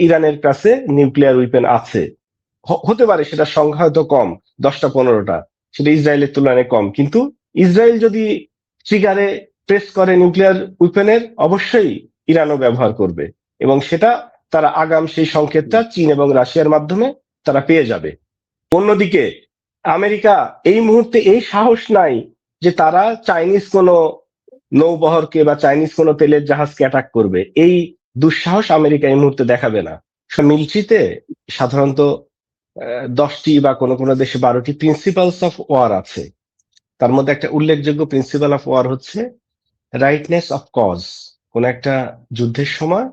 ইরানের কাছে nuclear weapon আছে। হতে পারে সেটা সংখ্যা হয়তো কম, 10টা 15টা, সেটা ইসরায়েলের তুলনায় কম, কিন্তু ইসরায়েল যদি ট্রিগারে প্রেস করে নিউক্লিয়ার উইপেনের, অবশ্যই ইরানও ব্যবহার করবে, এবং সেটা তারা আগাম সেই সংকেতটা চীন এবং রাশিয়ার মাধ্যমে তারা পেয়ে যাবে। অন্যদিকে আমেরিকা এই মুহূর্তে এই সাহস নাই যে তারা চাইনিজ কোনো নৌবহরকে বা চাইনিজ কোনো তেলের জাহাজকে অ্যাটাক করবে। এই দুঃসাহস আমেরিকা এই মুহূর্তে দেখাবে না। মিলিটারিতে সাধারণত 10টি বা কোনো কোনো দেশে 12টি প্রিন্সিপালস অফ ওয়ার আছে। তার মধ্যে একটা উল্লেখযোগ্য প্রিন্সিপাল অফ ওয়ার হচ্ছে রাইটনেস অফ কজ। কোন একটা যুদ্ধের সময়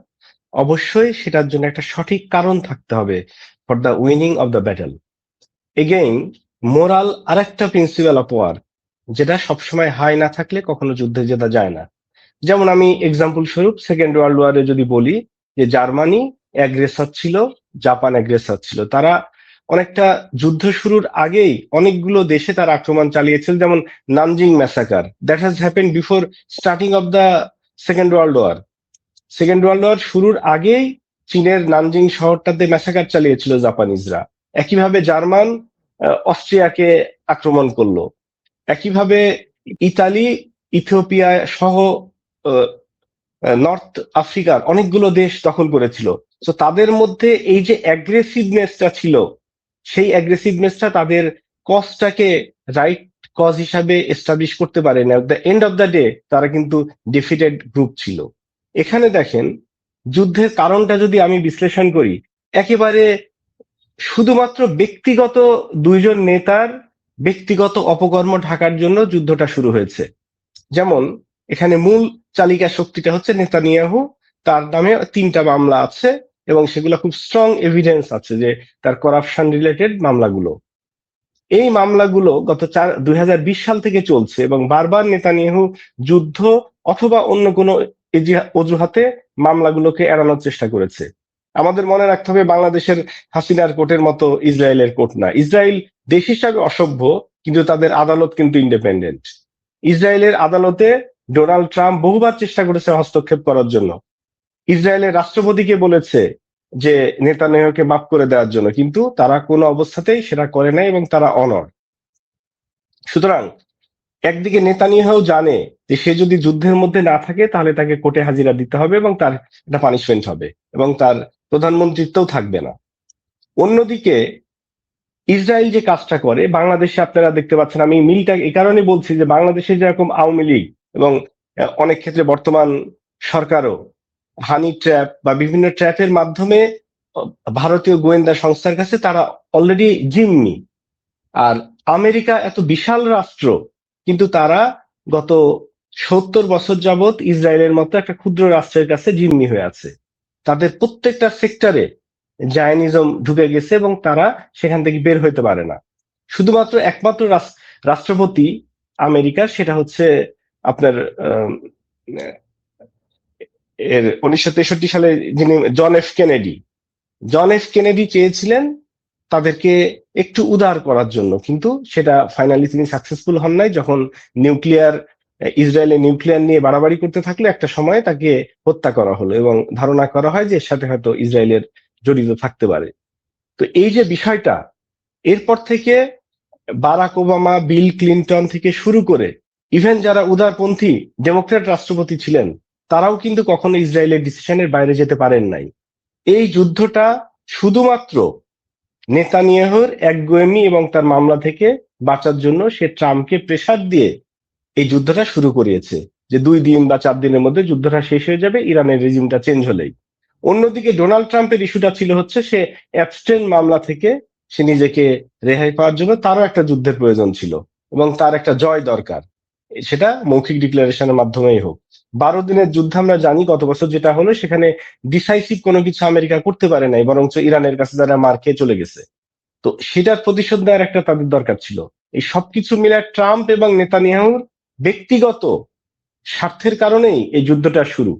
অবশ্যই সেটার জন্য একটা সঠিক কারণ থাকতে হবে, for the winning of the battle. Again moral আরেকটা প্রিন্সিপাল অফ ওয়ার, যেটা সবসময় হাই না থাকলে কখনো যুদ্ধে জেতা যায় না। যেমন আমি এক্সাম্পল স্বরূপ সেকেন্ড ওয়ার্ল্ড ওয়ারে যদি বলি, যে জার্মানি অ্যাগ্রেসর ছিল, জাপান অ্যাগ্রেসর ছিল, তারা অনেকটা যুদ্ধ শুরুর আগেই অনেকগুলো দেশে তারা আক্রমণ চালিয়েছিল, যেমন Nanjing massacre, that has happen before starting of the second world war. Second world war শুরুর আগেই চীনের নানজিং শহরটাতে ম্যাসাকার চালিয়েছিল জাপানিজরা। একইভাবে জার্মান অস্ট্রিয়াকে আক্রমণ করলো। একইভাবে ইতালি ইথিওপিয়া সহ নর্থ আফ্রিকার অনেকগুলো দেশ দখল করেছিল। তো তাদের মধ্যে এই যে অ্যাগ্রেসিভনেসটা ছিল, সেই অ্যাগ্রেসিভনেসটা তাদের কজটাকে রাইট কজ হিসাবে এস্টাবলিশ করতে পারে না। The end of the day তারা কিন্তু ডিফিটেড গ্রুপ ছিল। এখানে দেখেন, যুদ্ধের কারণটা যদি আমি বিশ্লেষণ করি, একেবারে শুধুমাত্র ব্যক্তিগত দুইজন নেতার ব্যক্তিগত অপকর্ম ঢাকার জন্য যুদ্ধটা শুরু হয়েছে। যেমন এখানে মূল চালিকা শক্তিটা হচ্ছে নেতানিয়াহু। তার নামে 3টা মামলা আছে, এবং সেগুলো খুব স্ট্রং এভিডেন্স আছে যে তার করাপশন রিলেটেড মামলাগুলো। এই মামলাগুলো গত 2020 সাল থেকে চলছে, এবং বারবার নেতানিয়াহু যুদ্ধ অথবা অন্য কোনো অজুহাতে মামলাগুলোকে এড়ানোর চেষ্টা করেছে। আমাদের মনে রাখতে হবে, বাংলাদেশের হাসিনার কোর্টের মতো ইসরায়েলের কোর্ট না। ইসরায়েল দেশ হিসাবে অসভ্য, কিন্তু তাদের আদালত কিন্তু ইন্ডিপেন্ডেন্ট। ইসরায়েলের আদালতে ডোনাল্ড ট্রাম্প বহুবার চেষ্টা করেছে হস্তক্ষেপ করার জন্য, ইসরায়েলের রাষ্ট্রপতিকে বলেছে যে নেতানিয়াহুকে মাফ করে দেওয়ার জন্য, কিন্তু তারা কোনো অবস্থাতেই সেটা করে নাই, এবং তারা অনড়। সুতরাং একদিকে নেতানিয়াহু জানে যে সে যদি যুদ্ধের মধ্যে না থাকে তাহলে তাকে কোর্টে হাজিরা দিতে হবে, এবং তার একটা পানিশমেন্ট হবে, এবং তার প্রধানমন্ত্রিত্বও থাকবে না। অন্যদিকে ইসরায়েল যে কাজটা করে, বাংলাদেশে আপনারা দেখতে পাচ্ছেন, আমি মিলটা এই কারণে বলছি যে বাংলাদেশে যেরকম আওয়ামী লীগ এবং অনেক ক্ষেত্রে বর্তমান সরকারও হানি ট্র্যাপ বা বিভিন্ন ট্র্যাপের মাধ্যমে ভারতীয় গোয়েন্দা সংস্থার কাছে তারা অলরেডি জিম্মি। আর আমেরিকা এত বিশাল রাষ্ট্র, কিন্তু তারা গত 70 বছর যাবৎ ইসরায়েলের মতো একটা ক্ষুদ্র রাষ্ট্রের কাছে জিম্মি হয়ে আছে। তাদের প্রত্যেকটা সেক্টরে জায়নিজম ঢুকে গেছে, এবং তারা সেখান থেকে বের হইতে পারে না। শুধুমাত্র একমাত্র রাষ্ট্রপতি আমেরিকার, সেটা হচ্ছে আপনার এর 1963 সালে যিনি জন এফ কেনেডি চেয়েছিলেন তাদেরকে একটু উদার করার জন্য, কিন্তু সেটা ফাইনালি তিনি সাকসেসফুল হন নাই। যখন ইসরায়েলের নিউক্লিয়ার নিয়ে বাড়াবাড়ি করতে থাকলে একটা সময় তাকে হত্যা করা হলো, এবং ধারণা করা হয় যে এর সাথে হয়তো ইসরায়েলের জড়িত থাকতে পারে। তো এই যে বিষয়টা, এরপর থেকে বারাক ওবামা, বিল ক্লিনটন থেকে শুরু করে ইভেন যারা উদারপন্থী ডেমোক্রেট রাষ্ট্রপতি ছিলেন, তারাও কিন্তু কখনো ইসরায়েলের ডিসিশনের বাইরে যেতে পারেন নাই। এই যুদ্ধটা শুধুমাত্র নেতানিয়াহুর একগুঁয়েমি এবং তার মামলা থেকে বাঁচার জন্য সে ট্রাম্পকে প্রেসার দিয়ে এই যুদ্ধটা শুরু করিয়েছে, যে 2 দিন বা 4 দিনের মধ্যে যুদ্ধটা শেষ হয়ে যাবে ইরানের রেজিমটা চেঞ্জ হলেই। অন্যদিকে ডোনাল্ড ট্রাম্পের ইস্যুটা ছিল হচ্ছে সে অ্যাবস্টেন মামলা থেকে সে নিজেকে রেহাই পাওয়ার জন্য তারও একটা যুদ্ধের প্রয়োজন ছিল, এবং তার একটা জয় দরকার, সেটা মৌখিক ডিক্লারেশনের মাধ্যমেই হোক। 12 দিনের যুদ্ধ আমরা জানি গত বছর যেটা হলো, সেখানে ডিসাইসিভ কোনো কিছু আমেরিকা করতে পারে নাই, বরঞ্চ ইরানের কাছে যারা মার খেয়ে চলে গেছে। তো সেটার প্রতিশোধ নেওয়ার একটা তাদের দরকার ছিল। এই সবকিছু মিলে ট্রাম্প এবং নেতানিয়াহুর ব্যক্তিগত স্বার্থের কারণেই এই যুদ্ধটা শুরু।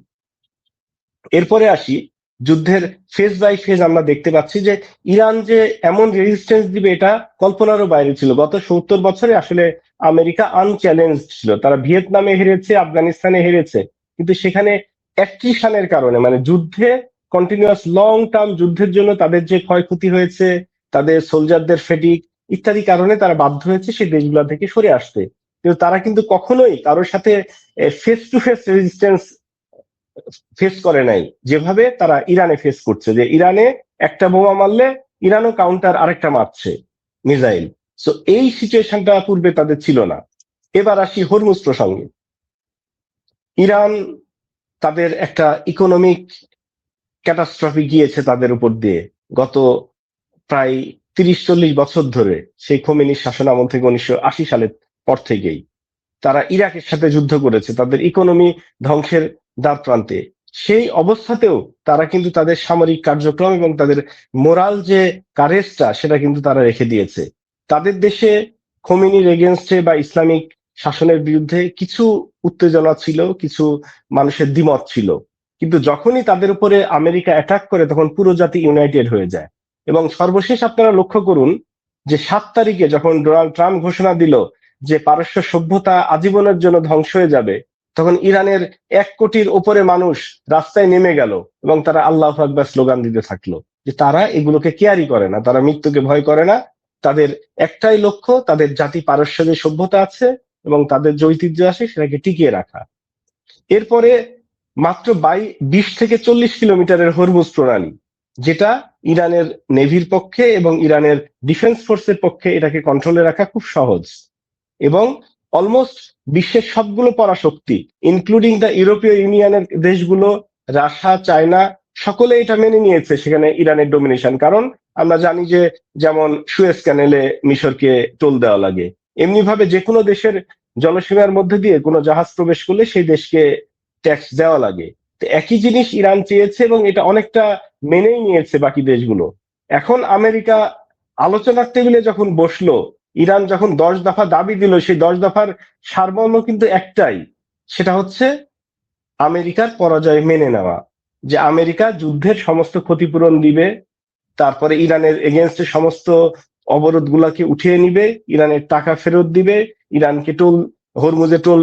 এরপরে আসি যুদ্ধের ফেজ বাই ফেজ। আমরা দেখতে পাচ্ছি যে ইরান যে এমন রেজিস্ট্যান্স দিবে এটা কল্পনারও বাইরে ছিল। গত 70 বছরে আসলে আমেরিকা আনচ্যালেঞ্জ ছিল। তারা ভিয়েতনামে হেরেছে, আফগানিস্তানে হেরেছে, কিন্তু সেখানে অ্যাট্রিশনের কারণে, মানে যুদ্ধে কন্টিনিউয়াস লং টার্ম যুদ্ধের জন্য তাদের যে ক্ষয়ক্ষতি হয়েছে, তাদের সোলজারদের ফেটিক ইত্যাদি কারণে তারা বাধ্য হয়েছে সেই দেশগুলো থেকে সরে আসতে। কিন্তু তারা কিন্তু কখনোই কারোর সাথে face to face resistance face করে নাই, যেভাবে তারা ইরানে ফেস করছে, যে ইরানে একটা বোমা মারলে ইরানও কাউন্টার আরেকটা মারছে মিসাইল। সো এই সিচুয়েশনটা পূর্বে তাদের ছিল না। এবার আসি হরমুজ প্রসঙ্গে। ইরান তাদের একটা ইকোনমিক ক্যাটাস্ট্রফি গিয়েছে তাদের উপর দিয়ে গত প্রায় 30-40 বছর ধরে, সেই খোমেনির শাসনামল থেকে 1980 সালের পর থেকেই তারা ইরাকের সাথে যুদ্ধ করেছে, তাদের ইকোনমি ধ্বংসের দ্বার প্রান্তে। সেই অবস্থাতেও তারা কিন্তু তাদের সামরিক কার্যক্রম এবং তাদের মোরাল যে কারেজটা সেটা কিন্তু তারা রেখে দিয়েছে। তাদের দেশে খোমেনির এগেনস্টে বা ইসলামিক শাসনের বিরুদ্ধে কিছু উত্তেজনা ছিল, কিছু মানুষের দ্বিমত ছিল, কিন্তু যখনই তাদের উপরে আমেরিকা অ্যাটাক করে তখন পুরো জাতি ইউনাইটেড হয়ে যায়। এবং সর্বশেষ আপনারা লক্ষ্য করুন যে 7 তারিখে যখন ডোনাল্ড ট্রাম্প ঘোষণা দিল যে পারস্য সভ্যতা আজীবনের জন্য ধ্বংস হয়ে যাবে, তখন ইরানের 1 কোটির উপরে মানুষ রাস্তায় নেমে গেল এবং তারা আল্লাহু আকবার স্লোগান দিতে থাকলো। যে তারা এগুলোকে কেয়ারই করে না, তারা মৃত্যুকে ভয় করে না, তাদের একটাই লক্ষ্য তাদের জাতি পারস্য যে সভ্যতা আছে এবং তাদের যে ঐতিহ্য আছে সেটাকে টিকিয়ে রাখা। এরপরে মাত্র 20 থেকে 40 কিলোমিটারের হরমুজ প্রণালী, যেটা ইরানের নেভির পক্ষে এবং ইরানের ডিফেন্স ফোর্সের পক্ষে এটাকে কন্ট্রোলে রাখা খুব সহজ। এবং অলমোস্ট বিশ্বের সবগুলো পরাশক্তি ইনক্লুডিং দ্য ইউরোপীয় ইউনিয়নের দেশগুলো, রাশিয়া, চায়না, সকলে এটা মেনে নিয়েছে সেখানে ইরানের ডোমিনেশন। কারণ আমরা জানি যে যেমন সুয়েজ ক্যানেলে মিশরকে টোল দেওয়া লাগে, এমনি ভাবে যে কোনো দেশের জলসীমার মধ্যে দিয়ে কোনো জাহাজ প্রবেশ করলে সেই দেশকে ট্যাক্স দেওয়া লাগে। তো একই জিনিস ইরান চেয়েছে এবং এটা অনেকটা মেনেই নিয়েছে বাকি দেশগুলো। এখন আমেরিকা আলোচনার টেবিলে যখন বসলো, ইরান যখন 10 দফা দাবি দিল, সেই 10 দফার সারমর্ম কিন্তু একটাই, সেটা হচ্ছে আমেরিকার পরাজয় মেনে নেওয়া, যে আমেরিকা যুদ্ধের সমস্ত ক্ষতিপূরণ দিবে, তারপরে ইরানের এগেনস্টে সমস্ত অবরোধ গুলাকে উঠিয়ে নিবে, ইরানের টাকা ফেরত দিবে, ইরানকে টোল, হরমুজে টোল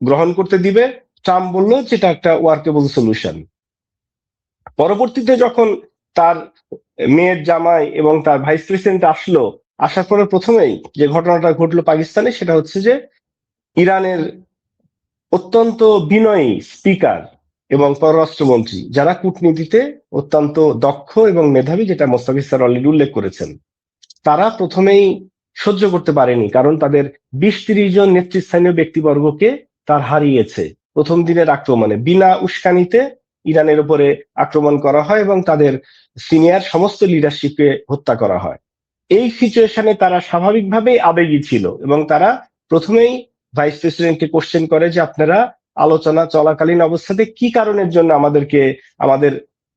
গ্রহণ করতে দিবে। ট্রাম্প বলল যেটা একটা ওয়ার্কেবল সলিউশন। পরবর্তীতে যখন তার মেয়ের জামাই এবং তার ভাইস প্রেসিডেন্ট আসলো, আসার পরে প্রথমেই যে ঘটনাটা ঘটলো পাকিস্তানে, সেটা হচ্ছে যে ইরানের অত্যন্ত বিনয়ী স্পিকার এবং পররাষ্ট্রমন্ত্রী, যারা কূটনীতিতে অত্যন্ত দক্ষ এবং মেধাবী, যেটা মোস্তাফিজ স্যার অলরেডি উল্লেখ করেছেন, তারা প্রথমেই সহ্য করতে পারেনি, কারণ তাদের 20-30 জন নেতৃস্থানীয় ব্যক্তিবর্গকে তার হারিয়েছে প্রথম দিনের আক্রমণে। বিনা উস্কানিতে ইরানের উপরে আক্রমণ করা হয় এবং তাদের সিনিয়র সমস্ত লিডারশিপকে হত্যা করা হয়। এই সিচুয়েশনে তারা স্বাভাবিকভাবেই আবেগী ছিল এবং তারা প্রথমেই ভাইস প্রেসিডেন্টকে কোশ্চেন করে যে আপনারা আলোচনা চলাকালীন অবস্থাতে কি কারণের জন্য আমাদেরকে, আমাদের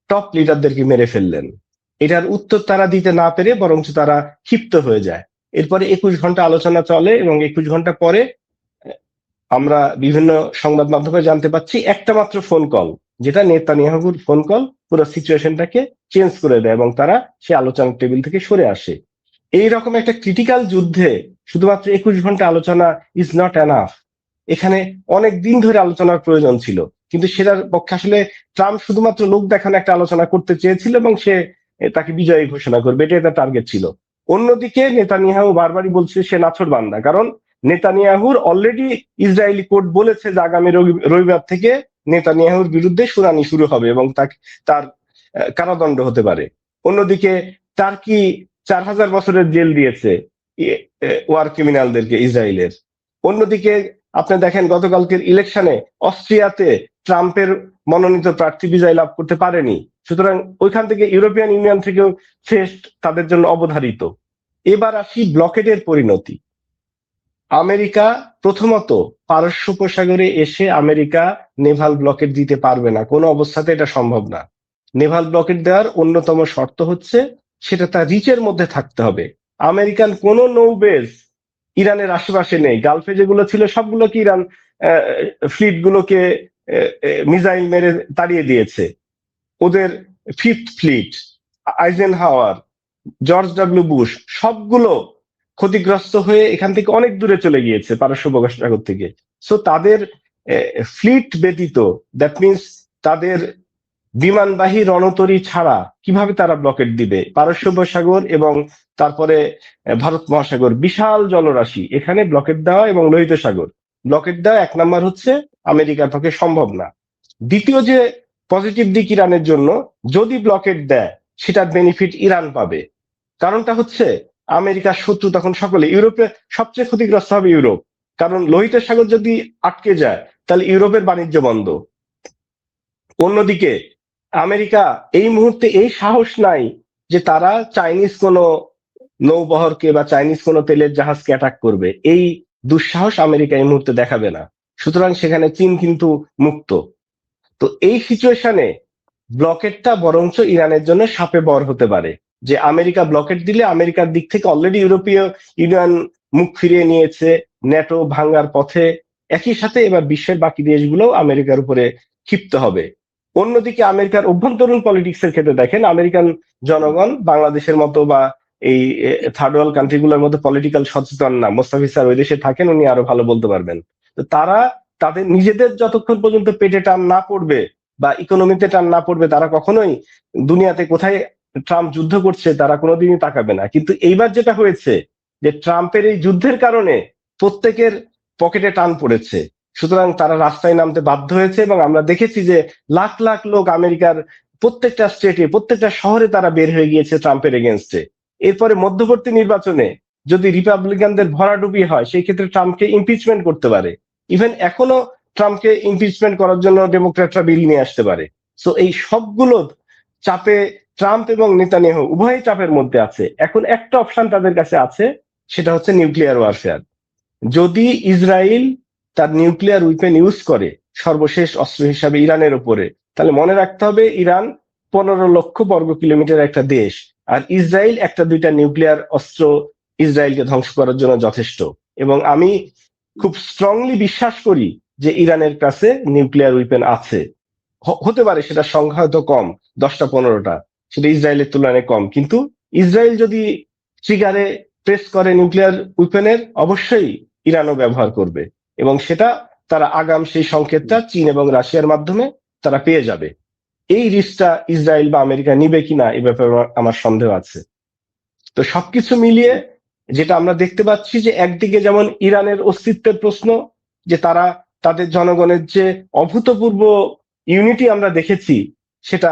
টপ লিডারদেরকে মেরে ফেললেন। এটার উত্তর তারা দিতে না পেরে বরঞ্চ তারা ক্ষিপ্ত হয়ে যায়। এরপরে 21 ঘন্টা আলোচনা চলে এবং 21 ঘন্টা পরে আমরা বিভিন্ন সংবাদ মাধ্যমে জানতে পাচ্ছি একটা মাত্র ফোন কল, যেটা নেতানিয়াহুর ফোন কল, পুরো সিচুয়েশনটাকে চেঞ্জ করে দেয় এবং তারা সে আলোচনার টেবিল থেকে সরে আসে। এইরকম একটা ক্রিটিক্যাল যুদ্ধে শুধুমাত্র 21 ঘন্টা আলোচনা ইজ নট এনাফ। এখানে অনেক দিন ধরে আলোচনার প্রয়োজন ছিল, কিন্তু সেটার পক্ষে আসলে ট্রাম্প শুধুমাত্র লোক দেখানো একটা আলোচনা করতে চেয়েছিল এবং সে তাকে বিজয়ী ঘোষণা করবে, এটাই তার টার্গেট ছিল। অন্যদিকে নেতানিয়াহু বারবারই বলছে সে নাছোড়বান্দা, কারণ নেতানিয়াহুর অলরেডি ইসরায়েলি কোর্ট বলেছে যে আগামী রবিবার থেকে নেতানিয়াহুর বিরুদ্ধে শুনানি শুরু হবে এবং তার কারাদণ্ড হতে পারে। অন্যদিকে টার্কি 4000 বছরের জেল দিয়েছে ওয়ার ক্রিমিনালদেরকে ইসরায়েলের। অন্যদিকে আপনি দেখেন গতকালকের ইলেকশনে অস্ট্রিয়াতে ট্রাম্পের মনোনীত প্রার্থী বিজয় লাভ করতে পারেনি, সুতরাং ওইখান থেকে ইউরোপিয়ান ইউনিয়ন থেকেও ফেস্ট তাদের জন্য অবধারিত। এবার আসি ব্লকেডের পরিণতি। আমেরিকা প্রথমত পারস্য উপসাগরে এসে আমেরিকা নেভাল ব্লকেট দিতে পারবে না, কোনো অবস্থাতে এটা সম্ভব না। নেভাল ব্লকেট দেওয়ার অন্যতম শর্ত হচ্ছে সেটা তার রিচের মধ্যে থাকতে হবে। আমেরিকান কোন নৌবেস ইরানের আশেপাশে নেই, গালফে যেগুলো ছিল সবগুলোকে ইরান ফ্লিট গুলোকে মিসাইল মেরে তাড়িয়ে দিয়েছে। ওদের 5th fleet, Eisenhower, George W Bush সবগুলো ক্ষতিগ্রস্ত হয়ে এখান থেকে অনেক দূরে চলে গিয়েছে পারস্য উপসাগর থেকে। সো তাদের ফ্লিট ব্যতীত, দ্যাট মিনস তাদের বিমানবাহী রণতরী ছাড়া কিভাবে তারা ব্লকেট দিবে? পারস্য উপসাগর এবং তারপরে ভারত মহাসাগর, বিশাল জলরাশি, এখানে ব্লকেট দেওয়া এবং লোহিত সাগর ব্লকেট দেওয়া এক নাম্বার হচ্ছে আমেরিকার পক্ষে সম্ভব না। দ্বিতীয় যে পজিটিভ দিক ইরানের জন্য, যদি ব্লকেট দেয় সেটার বেনিফিট ইরান পাবে। কারণটা হচ্ছে আমেরিকার শত্রু তখন সকলে, ইউরোপে সবচেয়ে ক্ষতিগ্রস্ত হবে ইউরোপ, কারণ লোহিত সাগর যদি আটকে যায় তাহলে ইউরোপের বাণিজ্য বন্ধ। অন্যদিকে আমেরিকা এই মুহূর্তে এই সাহস নাই যে তারা চাইনিজ কোনো নৌবহরকে বা চাইনিজ কোনো তেলের জাহাজকে অ্যাটাক করবে, এই দুঃসাহস আমেরিকা এই মুহূর্তে দেখাবে না। সুতরাং সেখানে চীন কিন্তু মুক্ত। তো এই সিচুয়েশনে ব্লকেটটা বরঞ্চ ইরানের জন্য সাপে বর হতে পারে, যে আমেরিকা ব্লকেট দিলে আমেরিকার দিক থেকে অলরেডি ইউরোপীয় ইউনিয়ন মুখ ফিরিয়ে নিয়েছে, ন্যাটো ভাঙ্গার পথে, একই সাথে এবার বিশ্বের বাকি দেশগুলো আমেরিকার উপরে ক্ষিপ্ত হবে। অন্যদিকে আমেরিকার অভ্যন্তরীণ পলিটিক্সের ক্ষেত্রে দেখেন, আমেরিকান জনগণ বাংলাদেশের মতো বা এই থার্ড ওয়ার্ল্ড কান্ট্রিগুলোর মতো পলিটিক্যাল সচেতন না। মোস্তাফিজ স্যার ওই দেশে থাকেন, উনি আরো ভালো বলতে পারবেন। তো তারা তাদের নিজেদের যতক্ষণ পর্যন্ত পেটে টান না পড়বে বা ইকোনমিতে টান না পড়বে, তারা কখনোই দুনিয়াতে কোথায় ট্রাম্প যুদ্ধ করছে তারা কোনোদিনই তাকাবে না। কিন্তু এইবার যেটা হয়েছে যে ট্রাম্পের এই যুদ্ধের কারণে প্রত্যেকের পকেটে টান পড়েছে, সুতরাং তারা রাস্তায় নামতে বাধ্য হয়েছে। এবং আমরা দেখেছি যে লাখ লাখ লোক আমেরিকার প্রত্যেকটা স্টেটে প্রত্যেকটা শহরে তারা বের হয়ে গিয়েছে ট্রাম্পের এগেনস্টে। এরপরে মধ্যবর্তী নির্বাচনে যদি রিপাবলিকানদের ভরাডুবি হয়, সেই ক্ষেত্রে ট্রাম্পকে ইমপিচমেন্ট করতে পারে। ইভেন এখনো ট্রাম্পকে ইমপিচমেন্ট করার জন্য ডেমোক্র্যাটরা বিল নিয়ে আসতে পারে। সো এই সবগুলো চাপে ট্রাম্প এবং নেতানিয়াহু উভয়ই চাপের মধ্যে আছে। এখন একটা অপশন তাদের কাছে আছে, সেটা হচ্ছে নিউক্লিয়ার ওয়ারফেয়ার। যদি ইসরায়েল তার নিউক্লিয়ার উইপেন ইউজ করে সর্বশেষ অস্ত্র হিসাবে ইরানের উপরে, তাহলে মনে রাখতে হবে ইরান 15 লক্ষ বর্গ কিলোমিটার একটা দেশ, আর ইসরায়েল একটা দুইটা নিউক্লিয়ার অস্ত্র ইসরায়েলকে ধ্বংস করার জন্য যথেষ্ট। এবং আমি খুব স্ট্রংলি বিশ্বাস করি যে ইরানের কাছে নিউক্লিয়ার উইপেন আছে। হতে পারে সেটা সংখ্যা হয়তো কম, 10টা 15টা, সেটা ইসরায়েলের তুলনায় কম, কিন্তু ইসরায়েল যদি ট্রিগারে প্রেস করে নিউক্লিয়ার উইপেনের, অবশ্যই ইরানও ব্যবহার করবে, এবং সেটা তারা আগাম সেই সংকেতটা চীন এবং রাশিয়ার মাধ্যমে তারা পেয়ে যাবে। এই রিস্কটা ইসরায়েল বা আমেরিকা নিবে কিনা এ ব্যাপারে আমার সন্দেহ আছে। তো সবকিছু মিলিয়ে যেটা আমরা দেখতে পাচ্ছি যে একদিকে যেমন ইরানের অস্তিত্বের প্রশ্ন, যে তারা তাদের জনগণের যে অভূতপূর্ব ইউনিটি আমরা দেখেছি, সেটা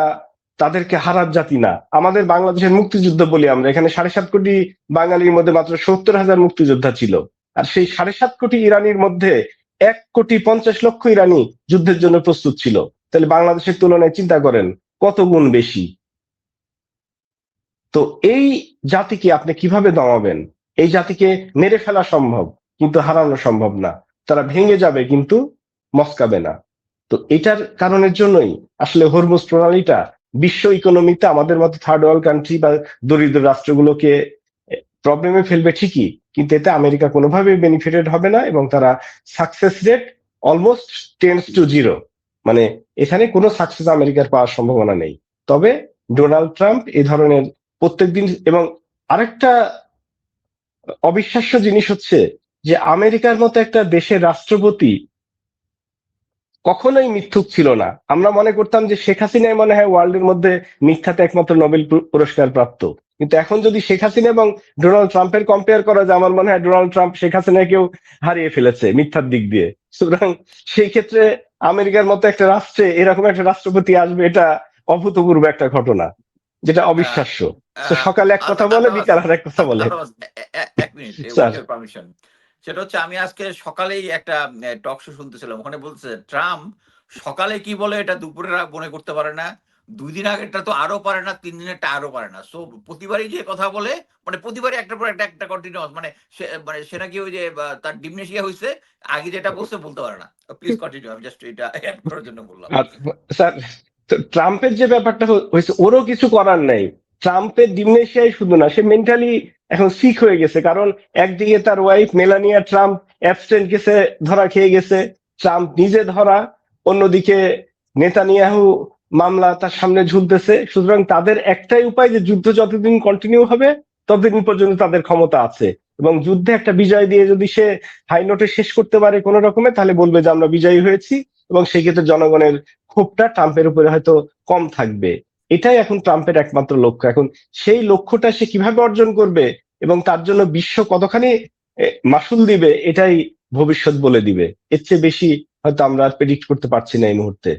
তাদেরকে হারার জাতি না। আমাদের বাংলাদেশের মুক্তিযুদ্ধ বলি আমরা, এখানে 7.5 কোটি বাঙালির মধ্যে মাত্র 70,000 মুক্তিযোদ্ধা ছিল, আর সেই 7.5 কোটি ইরানির মধ্যে 1,50,00,000 ইরানি যুদ্ধের জন্য প্রস্তুত ছিল। তাহলে বাংলাদেশের তুলনায় চিন্তা করেন কত গুণ বেশি। তো এই জাতিকে আপনি কিভাবে দমাবেন? এই জাতিকে মেরে ফেলা সম্ভব, কিন্তু হারানো সম্ভব না। তারা ভেঙে যাবে কিন্তু মস্কাবে না। তো এটার কারণের জন্যই আসলে হরমুজ প্রণালীটা বিশ্ব ইকোনমিতে আমাদের মতো থার্ড ওয়ার্ল্ড কান্ট্রি বা দরিদ্র রাষ্ট্রগুলোকে প্রবলেমে ফেলবে ঠিকই, কিন্তু এতে আমেরিকা কোনোভাবেই বেনিফিটেড হবে না, এবং তারা success rate almost tends to zero, মানে এখানে কোনো সাকসেস আমেরিকার পাওয়ার সম্ভাবনা নেই। তবে ডোনাল্ড ট্রাম্প এই ধরনের প্রত্যেকদিন, এবং আরেকটা অবিশ্বাস্য জিনিস হচ্ছে যে আমেরিকার মতো একটা দেশের রাষ্ট্রপতি কখনোই মিথ্যুক ছিল না। আমরা মনে করতাম যে শেখ হাসিনাই মনে হয় ওয়ার্ল্ডের মধ্যে মিথ্যাতে একমাত্র নোবেল পুরস্কার প্রাপ্ত, কিন্তু এখন যদি শেখ হাসিনা এবং ডোনাল্ড ট্রাম্পের কম্পেয়ার করা যায়, আমার মনে হয় ডোনাল্ড ট্রাম্প শেখ হাসিনাকেও হারিয়ে ফেলেছে মিথ্যার দিক দিয়ে। সুতরাং সেই ক্ষেত্রে আমেরিকার মতো একটা রাষ্ট্রে এরকম একটা রাষ্ট্রপতি আসবে, এটা অভূতপূর্ব একটা ঘটনা, যেটা অবিশ্বাস্য। তো সকালে এক কথা বলে, বিকাল আর এক কথা বলে। এক মিনিট, স্যার, পারমিশন। সেটা হচ্ছে আমি আজকে সকালেই একটা টক শো শুনতেছিলাম, ওখানে বলছে ট্রাম্প সকালে কি বলে এটা দুপুরে মনে করতে পারে না, 2 দিন আগেরটা তো আরো পারে না, 3 দিনেরটা আরো পারে না। সো প্রতিবারই যে কথা বলে, মানে প্রতিবারই একটার পর একটা একটা কন্টিনিউয়াস, মানে সে নাকি ওই যে তার ডিমনেশিয়া হয়েছে, আগে যেটা বলছে বলতে পারে না। প্লিজ কন্টিনিউ, আমি জাস্ট এটা অ্যাড করার জন্য বললাম। স্যার, ট্রাম্পের যে ব্যাপারটা হয়েছে, ওরও কিছু করার নাই। ট্রাম্পের ডিমনেশিয়াই শুধু না, সে মেন্টালি এখন সিক হয়ে গেছে, কারণ একদিকে তার ওয়াইফ মেলানিয়া ট্রাম্প অ্যাবস্টেন্ট কেসে ধরা খেয়ে গেছে, ট্রাম্প নিজে ধরা, অন্যদিকে নেতানিয়াহু মামলা তার সামনে ঝুলতেছে। সুতরাং তাদের একটাই উপায় যে যুদ্ধ যতদিন কন্টিনিউ হবে ততদিন পর্যন্ত তাদের ক্ষমতা আছে, এবং যুদ্ধে একটা বিজয় দিয়ে যদি সে হাই নোটে শেষ করতে পারে কোনো রকমে, তাহলে বলবে যে আমরা বিজয়ী হয়েছি, এবং সেই ক্ষেত্রে জনগণের ক্ষোভটা ট্রাম্পের উপরে হয়তো কম থাকবে। এটাই এখন ট্রাম্পের একমাত্র লক্ষ্য। এখন সেই লক্ষ্যটা সে কিভাবে অর্জন করবে এবং তার জন্য বিশ্ব কতখানি মাসুল দিবে, এটাই ভবিষ্যৎ বলে দিবে। এর চেয়ে বেশি হয়তো আমরা প্রেডিক্ট করতে পারছি না এই মুহূর্তে।